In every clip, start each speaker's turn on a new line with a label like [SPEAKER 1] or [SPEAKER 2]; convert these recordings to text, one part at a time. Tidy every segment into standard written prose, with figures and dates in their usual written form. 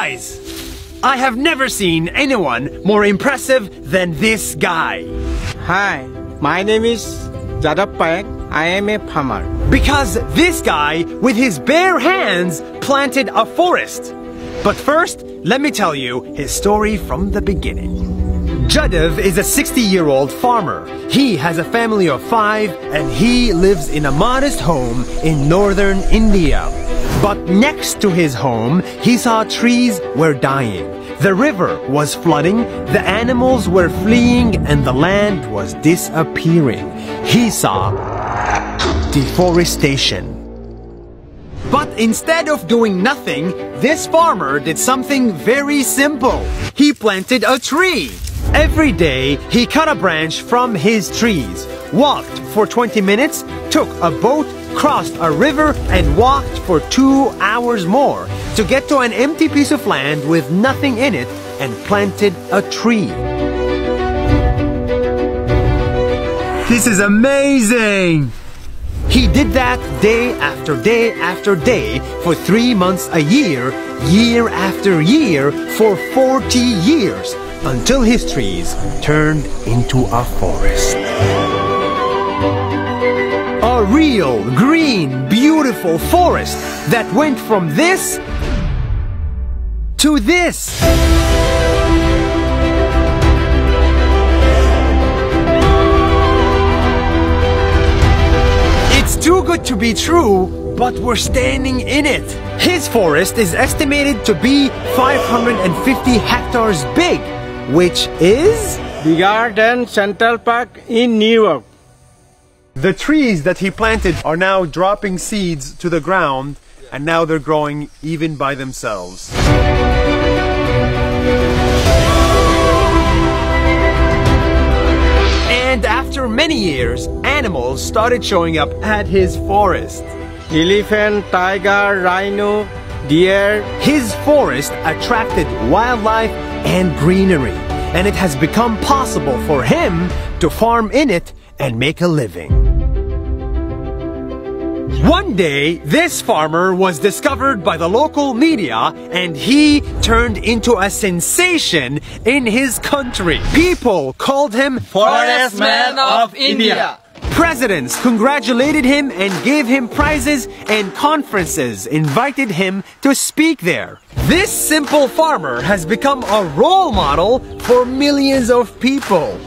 [SPEAKER 1] Guys, I have never seen anyone more impressive than this guy.
[SPEAKER 2] Hi, my name is Jadappayak. I am a farmer.
[SPEAKER 1] Because this guy, with his bare hands, planted a forest. But first, let me tell you his story from the beginning. Jadav is a 60-year-old farmer. He has a family of 5 and he lives in a modest home in northern India. But next to his home, he saw trees were dying. The river was flooding, the animals were fleeing, and the land was disappearing. He saw deforestation. But instead of doing nothing, this farmer did something very simple. He planted a tree. Every day, he cut a branch from his trees, walked for 20 minutes, took a boat, crossed a river, and walked for 2 hours more to get to an empty piece of land with nothing in it and planted a tree. This is amazing! He did that day after day after day for 3 months a year, year after year, for 40 years, until his trees turned into a forest. A real, green, beautiful forest that went from this to this. It's too good to be true, but we're standing in it. His forest is estimated to be 550 hectares big, which is
[SPEAKER 2] Bigger than Central Park in New York.
[SPEAKER 1] the trees that he planted are now dropping seeds to the ground, and now they're growing even by themselves. And after many years, animals started showing up at his forest.
[SPEAKER 2] Elephant, tiger, rhino, deer.
[SPEAKER 1] His forest attracted wildlife and greenery, and it has become possible for him to farm in it and make a living. One day, this farmer was discovered by the local media and he turned into a sensation in his country. People called him
[SPEAKER 3] Forest Man of India.
[SPEAKER 1] Presidents congratulated him and gave him prizes, and conferences invited him to speak there. This simple farmer has become a role model for millions of people.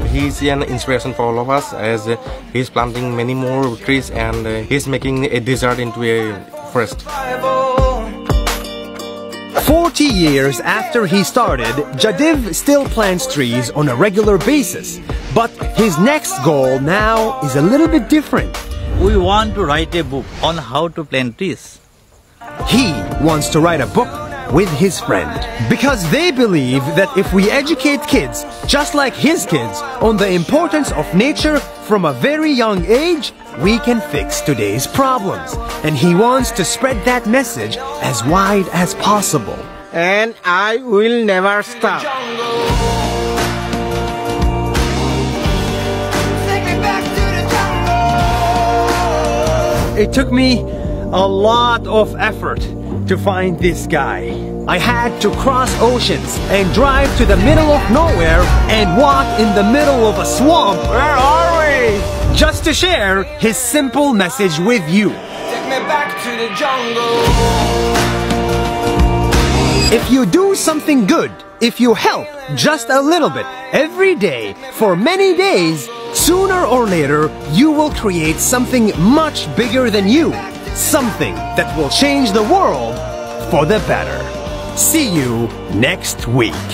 [SPEAKER 4] He's an inspiration for all of us, as he's planting many more trees and he's making a desert into a forest.
[SPEAKER 1] 40 years after he started, Jadiv still plants trees on a regular basis. But his next goal now is a little bit different.
[SPEAKER 3] We want to write a book on how to plant trees.
[SPEAKER 1] He wants to write a book with his friend, because they believe that if we educate kids, just like his kids, on the importance of nature from a very young age, we can fix today's problems. And he wants to spread that message as wide as possible.
[SPEAKER 2] And I will never stop.
[SPEAKER 1] It took me a lot of effort to find this guy. I had to cross oceans and drive to the middle of nowhere and walk in the middle of a swamp.
[SPEAKER 2] Where are we?
[SPEAKER 1] Just to share his simple message with you.
[SPEAKER 5] Take me back to the jungle.
[SPEAKER 1] If you do something good, if you help just a little bit every day for many days, sooner or later you will create something much bigger than you. Something that will change the world for the better. See you next week.